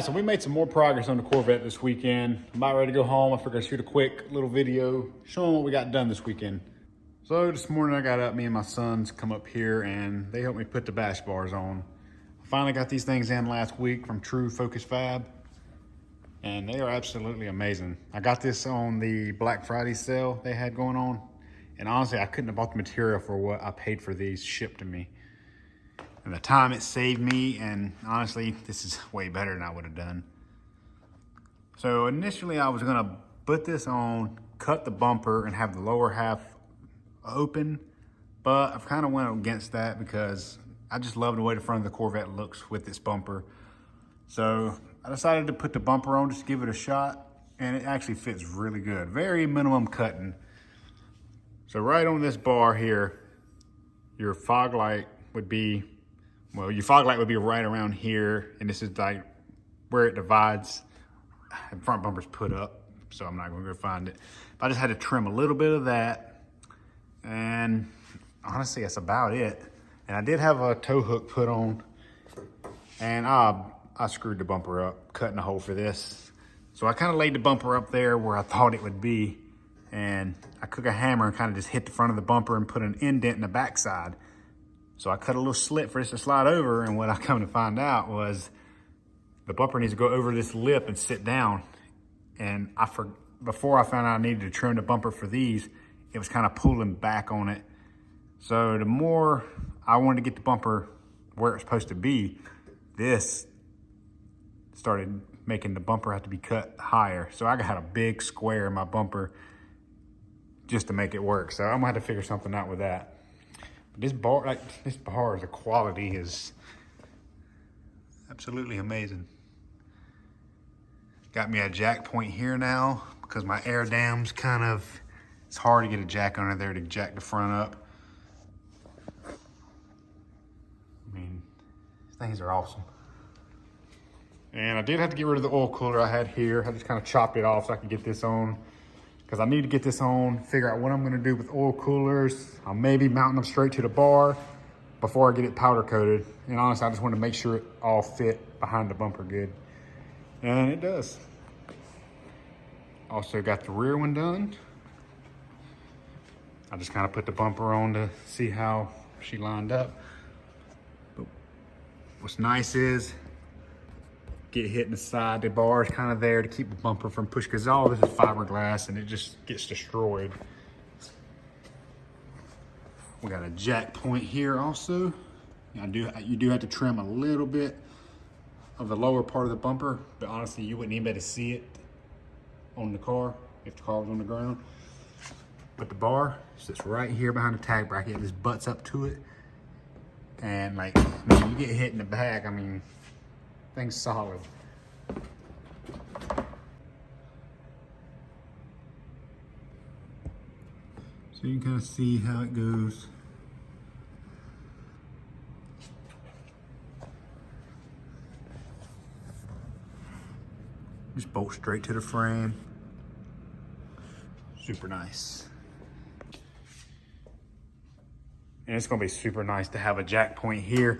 right, so we made some more progress on the Corvette this weekend. I'm about ready to go home. I figured I'd shoot a quick little video showing what we got done this weekend. So this morning I got up, me and my sons come up here and they helped me put the bash bars on. I finally got these things in last week from True Focus Fab, and they are absolutely amazing. I got this on the Black Friday sale they had going on, and honestly, I couldn't have bought the material for what I paid for these shipped to me. And the time it saved me, and honestly, this is way better than I would have done. So initially I was gonna put this on, cut the bumper, and have the lower half open, but I've kind of went against that because I just love the way the front of the Corvette looks with this bumper. So I decided to put the bumper on just to give it a shot, and it actually fits really good. Very minimum cutting. So right on this bar here, your fog light would be, well, your fog light would be right around here, and this is like where it divides. The front bumper's put up, so I'm not gonna go find it. But I just had to trim a little bit of that, and honestly, that's about it. And I did have a tow hook put on, and I screwed the bumper up, cutting a hole for this. So I kind of laid the bumper up there where I thought it would be, and I took a hammer and kind of just hit the front of the bumper and put an indent in the backside. So I cut a little slit for this to slide over, and what I come to find out was the bumper needs to go over this lip and sit down. And before I found out I needed to trim the bumper for these, it was kind of pulling back on it. So the more I wanted to get the bumper where it's supposed to be, this started making the bumper have to be cut higher. So I got a big square in my bumper just to make it work. So I'm gonna have to figure something out with that. But this bar, the quality is absolutely amazing. Got me a jack point here now because my air dam's kind of, it's hard to get a jack under there to jack the front up. I mean, these things are awesome. And I did have to get rid of the oil cooler I had here. I just kind of chopped it off so I could get this on, because I need to get this on, figure out what I'm gonna do with oil coolers. I'll maybe mount them straight to the bar before I get it powder coated. And honestly, I just want to make sure it all fit behind the bumper good. And it does. Also got the rear one done. I just kind of put the bumper on to see how she lined up. But what's nice is, get hit in the side, the bar is kind of there to keep the bumper from pushing, because all this is fiberglass and it just gets destroyed. We got a jack point here also. You do have to trim a little bit of the lower part of the bumper, but honestly, you wouldn't even be able to see it on the car if the car was on the ground. But the bar sits right here behind the tag bracket. It just butts up to it. And like, when you get hit in the back, I mean, thing's solid. So you can kind of see how it goes. Just bolt straight to the frame. Super nice. And it's gonna be super nice to have a jack point here,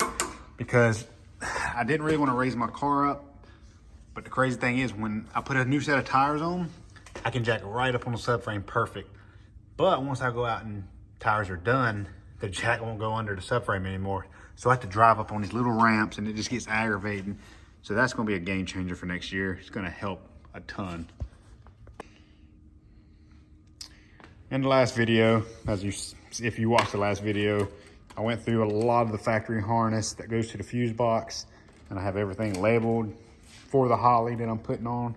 because I didn't really want to raise my car up. But the crazy thing is, when I put a new set of tires on, I can jack right up on the subframe perfect. But once I go out and tires are done, the jack won't go under the subframe anymore. So I have to drive up on these little ramps, and it just gets aggravating. So that's gonna be a game changer for next year. It's gonna help a ton. In the last video, if you watched the last video, I went through a lot of the factory harness that goes to the fuse box, and I have everything labeled for the Holly that I'm putting on.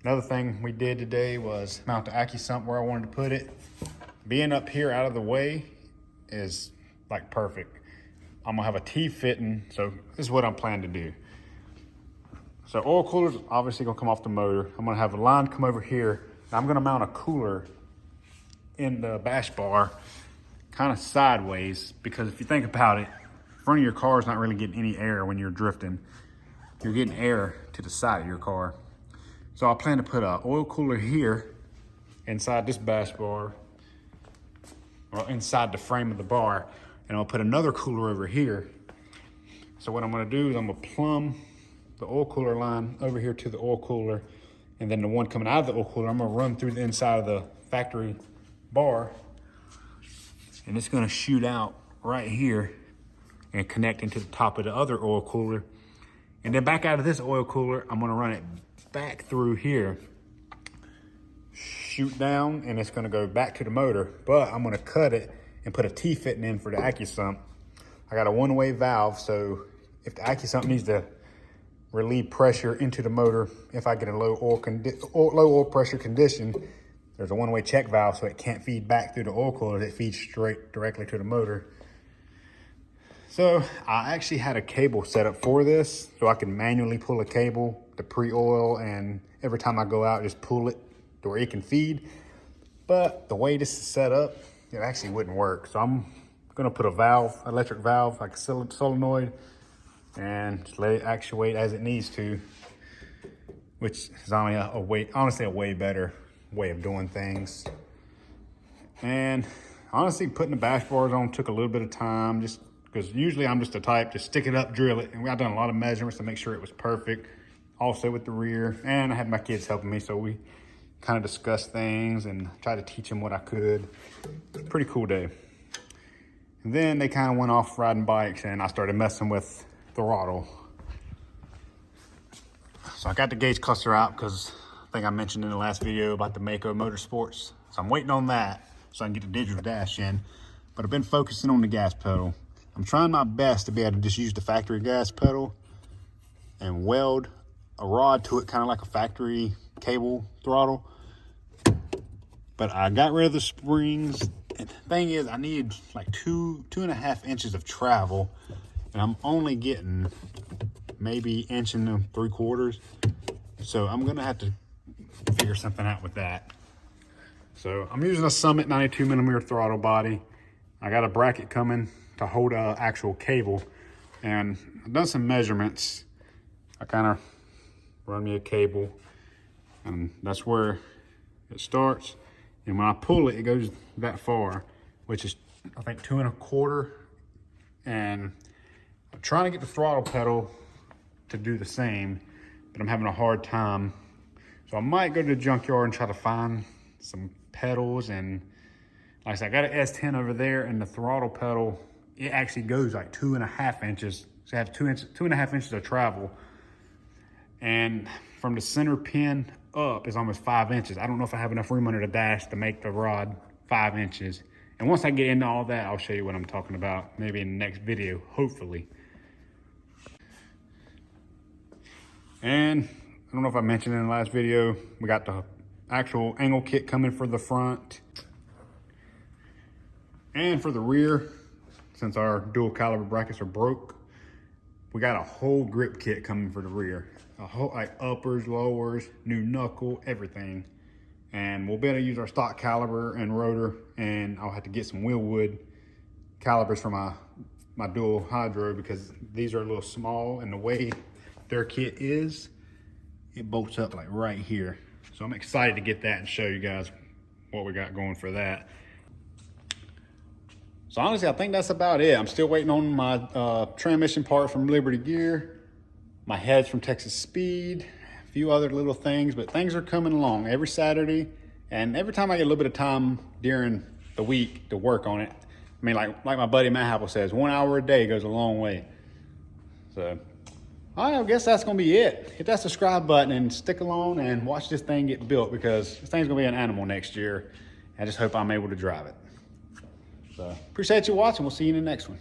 Another thing we did today was mount the AccuSump where I wanted to put it. Being up here out of the way is like perfect. I'm gonna have a T-fitting, so this is what I'm planning to do. So oil cooler's obviously gonna come off the motor. I'm gonna have a line come over here. And I'm gonna mount a cooler in the bash bar, kind of sideways, because if you think about it, front of your car is not really getting any air when you're drifting. You're getting air to the side of your car. So I plan to put an oil cooler here inside this bash bar, or inside the frame of the bar, and I'll put another cooler over here. So what I'm gonna do is I'm gonna plumb the oil cooler line over here to the oil cooler, and then the one coming out of the oil cooler, I'm gonna run through the inside of the factory bar, and it's gonna shoot out right here and connect into the top of the other oil cooler. And then back out of this oil cooler, I'm gonna run it back through here, shoot down, and it's gonna go back to the motor, but I'm gonna cut it and put a T-fitting in for the AccuSump. I got a one-way valve, so if the AccuSump needs to relieve pressure into the motor, if I get a low oil pressure condition, there's a one-way check valve, so it can't feed back through the oil cooler. It feeds straight directly to the motor. So I actually had a cable set up for this, so I can manually pull a cable to pre-oil, and every time I go out, just pull it to where it can feed. But the way this is set up, it actually wouldn't work. So I'm gonna put a valve, electric valve, like a solenoid, and just let it actuate as it needs to, which is honestly a way better way of doing things. And honestly, putting the bash bars on took a little bit of time, just because usually I'm just the type to stick it up, drill it, and I've done a lot of measurements to make sure it was perfect. Also with the rear, and I had my kids helping me, so we kind of discussed things and tried to teach them what I could. Pretty cool day. And then they kind of went off riding bikes, and I started messing with throttle. So I got the gauge cluster out because I think I mentioned in the last video about the Mako Motorsports. So I'm waiting on that so I can get the digital dash in. But I've been focusing on the gas pedal. I'm trying my best to be able to just use the factory gas pedal and weld a rod to it, kind of like a factory cable throttle. But I got rid of the springs. And the thing is, I need like 2.5 inches of travel, and I'm only getting maybe 1.75 inches. So I'm gonna have to figure something out with that. So I'm using a Summit 92mm throttle body. I got a bracket coming to hold a actual cable, and I've done some measurements. I kind of run me a cable, and that's where it starts. And when I pull it, it goes that far, which is I think 2.25. And I'm trying to get the throttle pedal to do the same, but I'm having a hard time. So I might go to the junkyard and try to find some pedals. And like I said, I got an S10 over there, and the throttle pedal, it actually goes like 2.5 inches. So I have 2.5 inches of travel. And from the center pin up is almost 5 inches. I don't know if I have enough room under the dash to make the rod 5 inches. And once I get into all that, I'll show you what I'm talking about, maybe in the next video, hopefully. And I don't know if I mentioned in the last video, we got the actual angle kit coming for the front. And for the rear, since our dual caliber brackets are broke, we got a whole grip kit coming for the rear. A whole, like uppers, lowers, new knuckle, everything. And we'll be able to use our stock caliber and rotor, and I'll have to get some wheelwood calibers for my dual hydro, because these are a little small, and the way their kit is, it bolts up like right here. So I'm excited to get that and show you guys what we got going for that. So honestly, I think that's about it. I'm still waiting on my transmission part from Liberty Gear, my heads from Texas Speed, a few other little things, but things are coming along every Saturday. And every time I get a little bit of time during the week to work on it, I mean, like my buddy Matt Happel says, 1 hour a day goes a long way. So I guess that's gonna be it. Hit that subscribe button and stick along and watch this thing get built, because this thing's gonna be an animal next year. I just hope I'm able to drive it. So appreciate you watching. We'll see you in the next one.